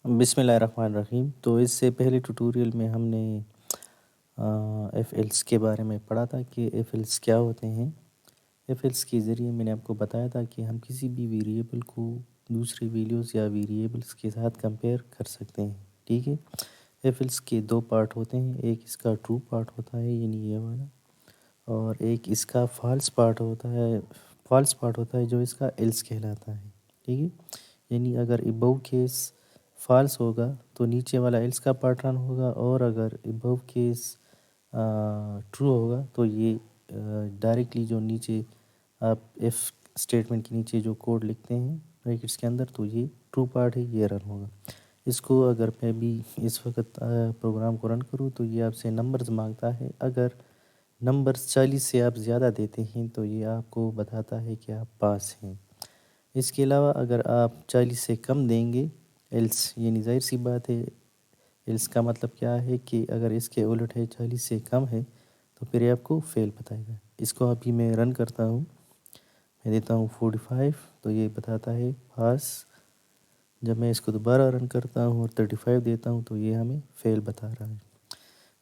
بسم اللہ الرحمن الرحیم۔ تو اس سے پہلے ٹیوٹوریل میں ہم نے ایف ایلس کے بارے میں پڑھا تھا کہ ایف ایلس کیا ہوتے ہیں۔ ایف ایلس کے ذریعے میں نے آپ کو بتایا تھا کہ ہم کسی بھی ویریبل کو دوسرے ویلیوز یا ویریبلس کے ساتھ کمپیئر کر سکتے ہیں، ٹھیک ہے۔ ایف ایلس کے دو پارٹ ہوتے ہیں، ایک اس کا ٹرو پارٹ ہوتا ہے یعنی یہ والا، اور ایک اس کا فالس پارٹ ہوتا ہے جو اس کا ایلس کہلاتا ہے، ٹھیک ہے۔ یعنی اگر ابو کیس فالس ہوگا تو نیچے والا ایلس کا پارٹ رن ہوگا، اور اگر ابو کیس ٹرو ہوگا تو یہ ڈائریکٹلی جو نیچے آپ ایف اسٹیٹمنٹ کے نیچے جو کوڈ لکھتے ہیں بریکٹس کے اندر، تو یہ ٹرو پارٹ ہے، یہ رن ہوگا۔ اس کو اگر میں بھی اس وقت پروگرام کو رن کروں تو یہ آپ سے نمبرز مانگتا ہے۔ اگر نمبرز 40 سے آپ زیادہ دیتے ہیں تو یہ آپ کو بتاتا ہے کہ آپ پاس ہیں۔ اس کے علاوہ اگر آپ 40 سے کم دیں گے ایلس، یعنی ظاہر سی بات ہے ایلس کا مطلب کیا ہے کہ اگر اس کے الٹ ہے 40 سے کم ہے تو پھر یہ آپ کو فیل بتائے گا۔ اس کو ابھی میں رن کرتا ہوں، میں دیتا ہوں 45 تو یہ بتاتا ہے پاس۔ جب میں اس کو دوبارہ رن کرتا ہوں اور 35 دیتا ہوں تو یہ ہمیں فیل بتا رہا ہے۔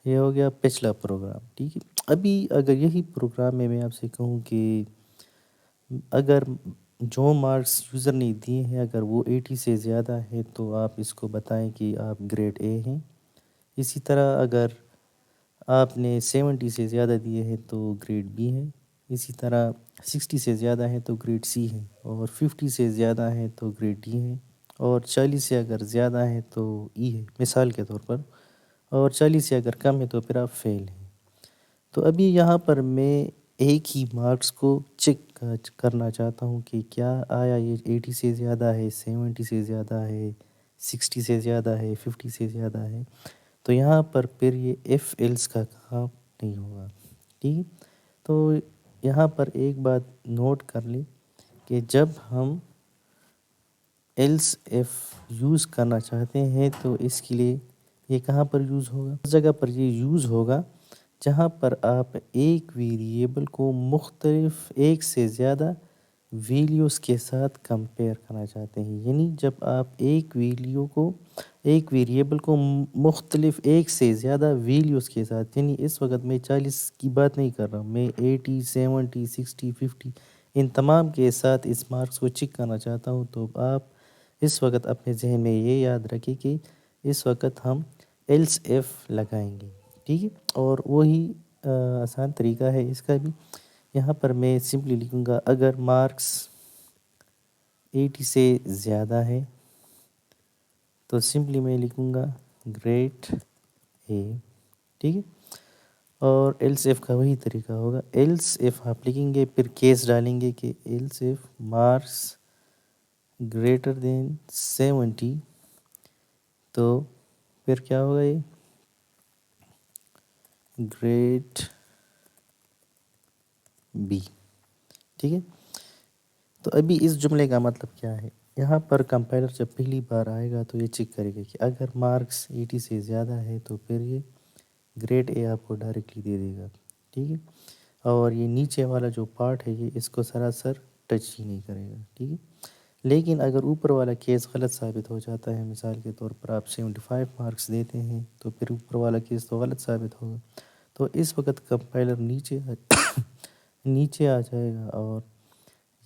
یہ ہو گیا پچھلا پروگرام، ٹھیک ہے۔ ابھی اگر یہی پروگرام میں آپ سے کہوں کہ اگر جو مارکس یوزر نے دیے ہیں اگر وہ 80 سے زیادہ ہے تو آپ اس کو بتائیں کہ آپ گریڈ اے ہیں۔ اسی طرح اگر آپ نے 70 سے زیادہ دیے ہیں تو گریڈ بی ہے۔ اسی طرح 60 سے زیادہ ہے تو گریڈ سی ہے، اور 50 سے زیادہ ہے تو گریڈ ڈی ہے، اور 40 سے اگر زیادہ ہے تو ای ہے مثال کے طور پر، اور 40 سے اگر کم ہے تو پھر آپ فیل ہیں۔ تو ابھی یہاں پر میں ایک ہی مارکس کو چیک کرنا چاہتا ہوں کہ کیا آیا یہ 80 سے زیادہ ہے، 70 سے زیادہ ہے، 60 سے زیادہ ہے، 50 سے زیادہ ہے، تو یہاں پر پھر یہ ایف ایلس کا کام نہیں ہوگا، ٹھیک ہے۔ تو یہاں پر ایک بات نوٹ کر لیں کہ جب ہم ایلس ایف یوز کرنا چاہتے ہیں تو اس کے لیے یہ کہاں پر یوز ہوگا؟ اس جگہ پر یہ یوز ہوگا جہاں پر آپ ایک ویریبل کو مختلف ایک سے زیادہ ویلیوز کے ساتھ کمپیئر کرنا چاہتے ہیں۔ یعنی جب آپ ایک ویریبل کو مختلف ایک سے زیادہ ویلیوز کے ساتھ، یعنی اس وقت میں 40 کی بات نہیں کر رہا ہوں، میں 80 70 60 50 ان تمام کے ساتھ اس مارکس کو چیک کرنا چاہتا ہوں، تو آپ اس وقت اپنے ذہن میں یہ یاد رکھیں کہ اس وقت ہم ایلس ایف لگائیں گے، ٹھیک ہے۔ اور وہی آسان طریقہ ہے اس کا بھی۔ یہاں پر میں سمپلی لکھوں گا اگر مارکس 80 سے زیادہ ہے تو سمپلی میں لکھوں گا گریڈ اے، ٹھیک ہے۔ اور ایلس ایف کا وہی طریقہ ہوگا، ایلس ایف آپ لکھیں گے پھر کیس ڈالیں گے کہ else if marks greater than 70 تو پھر کیا ہوگا، یہ گریڈ بی، ٹھیک ہے۔ تو ابھی اس جملے کا مطلب کیا ہے؟ یہاں پر کمپائلر جب پہلی بار آئے گا تو یہ چیک کرے گا کہ اگر مارکس 80 سے زیادہ ہے تو پھر یہ گریڈ اے آپ کو ڈائریکٹلی دے دے گا، ٹھیک ہے۔ اور یہ نیچے والا جو پارٹ ہے یہ اس کو سراسر ٹچ ہی نہیں کرے گا، ٹھیک ہے۔ لیکن اگر اوپر والا کیس غلط ثابت ہو جاتا ہے، مثال کے طور پر آپ 75 مارکس دیتے ہیں تو پھر اوپر والا کیس تو غلط ثابت ہوگا، تو اس وقت کمپائلر نیچے آ جائے گا اور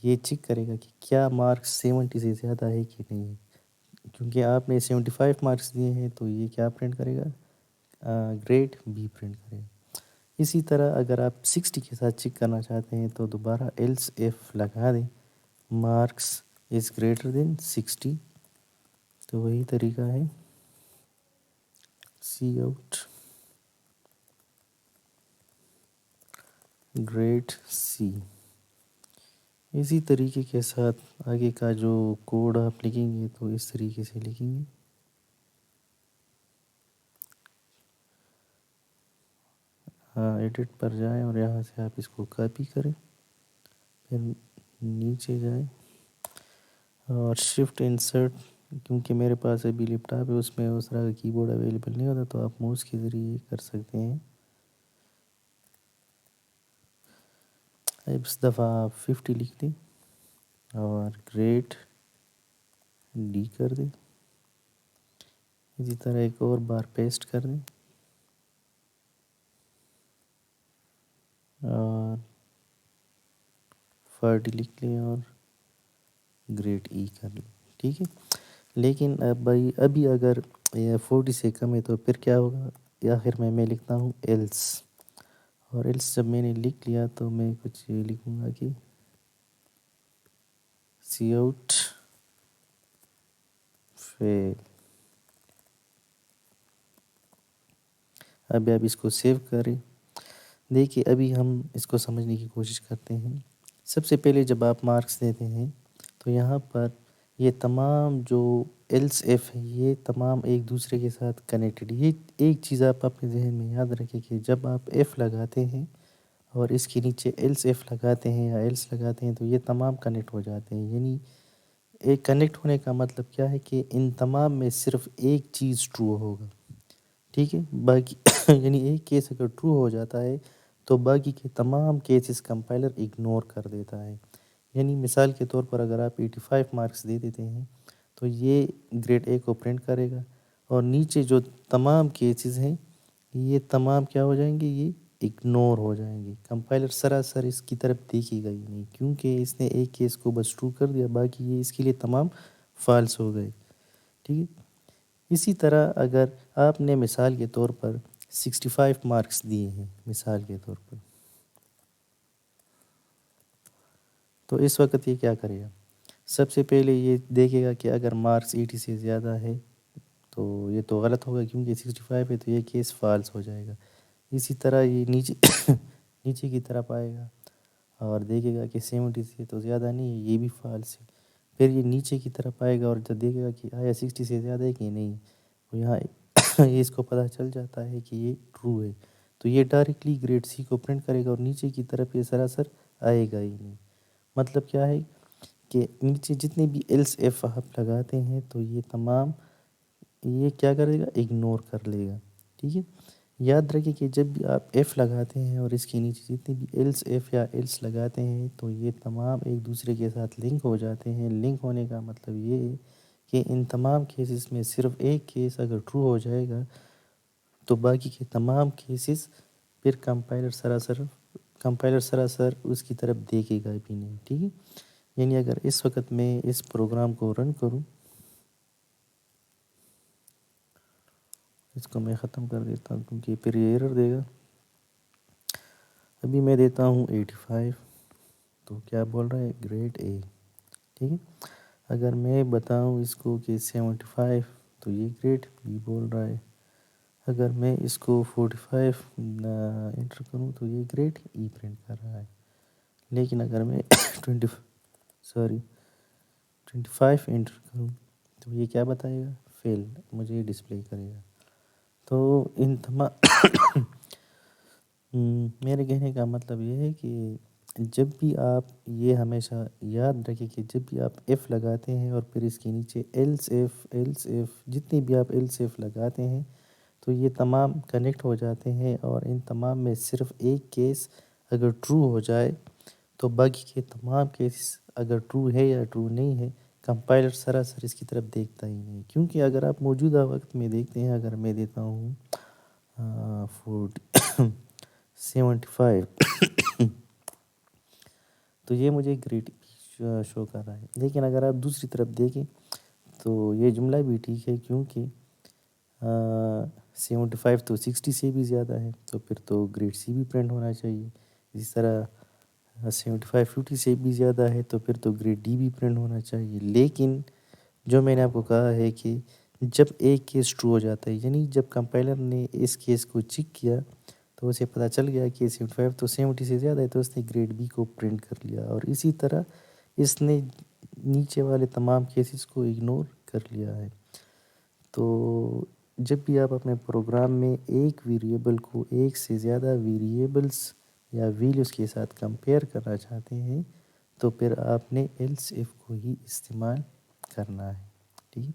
یہ چیک کرے گا کہ کیا مارکس 70 سے زیادہ ہے کہ نہیں ہے۔ کیونکہ آپ نے 75 مارکس دیے ہیں تو یہ کیا پرنٹ کرے گا، گریڈ بی پرنٹ کرے گا۔ اسی طرح اگر آپ 60 کے ساتھ چیک کرنا چاہتے ہیں تو دوبارہ ایلس ایف لگا دیں، مارکس از گریٹر دین 60 تو وہی طریقہ ہے، سی آؤٹ گریڈ سی۔ اسی طریقے کے ساتھ آگے کا جو کوڈ آپ لکھیں گے تو اس طریقے سے لکھیں گے، ایڈٹ پر جائیں اور یہاں سے آپ اس کو کاپی کریں، پھر نیچے جائیں اور شفٹ انسرٹ، کیونکہ میرے پاس ابھی لیپ ٹاپ ہے اس میں اس طرح کا کی بورڈ اویلیبل نہیں ہوتا تو آپ ماؤس کے ذریعے کر سکتے ہیں۔ اس دفعہ آپ 50 لکھ دیں اور گریڈ ڈی کر دیں، اسی طرح ایک اور بار پیسٹ کر دیں اور 40 لکھ لیں اور گریڈ ای کر لیں، ٹھیک ہے۔ لیکن ابھی اگر 40 سے کم ہے تو پھر کیا ہوگا، آخر میں لکھتا ہوں ایلس، اور ایلس جب میں نے لکھ لیا تو میں کچھ یہ لکھوں گا کہ سی آؤٹ فیل۔ ابھی آپ اس کو سیو کریں۔ دیکھیے ابھی ہم اس کو سمجھنے کی کوشش کرتے ہیں۔ سب سے پہلے جب آپ مارکس دیتے ہیں تو یہاں پر یہ تمام جو ایلس ایف ہے یہ تمام ایک دوسرے کے ساتھ کنیکٹڈ۔ یہ ایک چیز آپ اپنے ذہن میں یاد رکھیں کہ جب آپ ایف لگاتے ہیں اور اس کے نیچے ایلس ایف لگاتے ہیں یا ایلس لگاتے ہیں تو یہ تمام کنیکٹ ہو جاتے ہیں۔ یعنی ایک کنیکٹ ہونے کا مطلب کیا ہے کہ ان تمام میں صرف ایک چیز ٹرو ہوگا، ٹھیک ہے۔ باقی یعنی ایک کیس اگر ٹرو ہو جاتا ہے تو باقی کے تمام کیسز کمپائلر اگنور کر دیتا ہے۔ یعنی مثال کے طور پر اگر آپ 85 مارکس دے دیتے ہیں تو یہ گریڈ اے کو پرنٹ کرے گا، اور نیچے جو تمام کیسز ہیں یہ تمام کیا ہو جائیں گے، یہ اگنور ہو جائیں گے۔ کمپائلر سراسر اس کی طرف دیکھے گا ہی نہیں، کیونکہ اس نے ایک کیس کو بس ٹرو کر دیا، باقی یہ اس کے لیے تمام فالس ہو گئے، ٹھیک ہے۔ اسی طرح اگر آپ نے مثال کے طور پر 65 مارکس دیے ہیں مثال کے طور پر، تو اس وقت یہ کیا کرے گا، سب سے پہلے یہ دیکھے گا کہ اگر مارکس 80 سے زیادہ ہے تو یہ تو غلط ہوگا، کیونکہ 65 ہے تو یہ کیس فالس ہو جائے گا۔ اسی طرح یہ نیچے نیچے کی طرف آئے گا اور دیکھے گا کہ 70 سے تو زیادہ نہیں ہے، یہ بھی فالس ہے۔ پھر یہ نیچے کی طرف آئے گا اور جب دیکھے گا کہ آیا 60 سے زیادہ ہے کہ نہیں، تو یہاں اس کو پتہ چل جاتا ہے کہ یہ ٹرو ہے، تو یہ ڈائریکٹلی گریڈ سی کو پرنٹ کرے گا اور نیچے کی طرف یہ سراسر آئے گا ہی نہیں۔ مطلب کیا ہے کہ نیچے جتنے بھی ایلس ایف آپ لگاتے ہیں تو یہ تمام یہ کیا کرے گا، اگنور کر لے گا، ٹھیک ہے۔ یاد رکھیں کہ جب بھی آپ ایف لگاتے ہیں اور اس کے نیچے جتنے بھی ایلس ایف یا ایلس لگاتے ہیں تو یہ تمام ایک دوسرے کے ساتھ لنک ہو جاتے ہیں۔ لنک ہونے کا مطلب یہ ہے کہ ان تمام کیسز میں صرف ایک کیس اگر ٹرو ہو جائے گا تو باقی کے تمام کیسز پھر کمپائلر سراسر اس کی طرف دیکھے گا بھی نہیں، ٹھیک ہے۔ یعنی اگر اس وقت میں اس پروگرام کو رن کروں، اس کو میں ختم کر دیتا ہوں کیونکہ پھر یہ ایرر دے گا۔ ابھی میں دیتا ہوں 85 تو کیا بول رہا ہے، گریڈ اے، ٹھیک ہے۔ اگر میں بتاؤں اس کو کہ 75 تو یہ گریڈ بی بول رہا ہے۔ اگر میں اس کو 45 انٹر کروں تو یہ گریڈ ای پرنٹ کر رہا ہے۔ لیکن اگر میں 25 انٹر کروں تو یہ کیا بتائے گا، فیل، مجھے یہ ڈسپلے کرے گا۔ تو ان تمام میرے کہنے کا مطلب یہ ہے کہ جب بھی آپ یہ ہمیشہ یاد رکھیں کہ جب بھی آپ ایف لگاتے ہیں اور پھر اس کے نیچے ایلس ایف جتنے بھی آپ ایلس ایف لگاتے ہیں تو یہ تمام کنیکٹ ہو جاتے ہیں، اور ان تمام میں صرف ایک کیس اگر ٹرو ہو جائے تو باقی کے تمام کیس اگر ٹرو ہے یا ٹرو نہیں ہے کمپائلر سراسر اس کی طرف دیکھتا ہی نہیں، کیونکہ اگر آپ موجودہ وقت میں دیکھتے ہیں، اگر میں دیتا ہوں 75 تو یہ مجھے گریڈ شو کر رہا ہے۔ لیکن اگر آپ دوسری طرف دیکھیں تو یہ جملہ بھی ٹھیک ہے، کیونکہ 75 تو 60 سے بھی زیادہ ہے تو پھر تو گریڈ سی بھی پرنٹ ہونا چاہیے۔ اسی طرح 75 50 سے بھی زیادہ ہے تو پھر تو گریڈ ڈی بھی پرنٹ ہونا چاہیے۔ لیکن جو میں نے آپ کو کہا ہے کہ جب ایک کیس ٹرو ہو جاتا ہے، یعنی جب کمپائلر نے اس کیس کو چیک کیا تو اسے پتہ چل گیا کہ 75 تو 70 سے زیادہ ہے تو اس نے گریڈ بی کو پرنٹ کر لیا، اور اسی طرح اس نے نیچے والے تمام کیسز کو اگنور کر لیا ہے۔ تو جب بھی آپ اپنے پروگرام میں ایک ویریبل کو ایک سے زیادہ ویریبلس یا ویلیوز کے ساتھ کمپیئر کرنا چاہتے ہیں تو پھر آپ نے ایلس ایف کو ہی استعمال کرنا ہے، ٹھیک ہے۔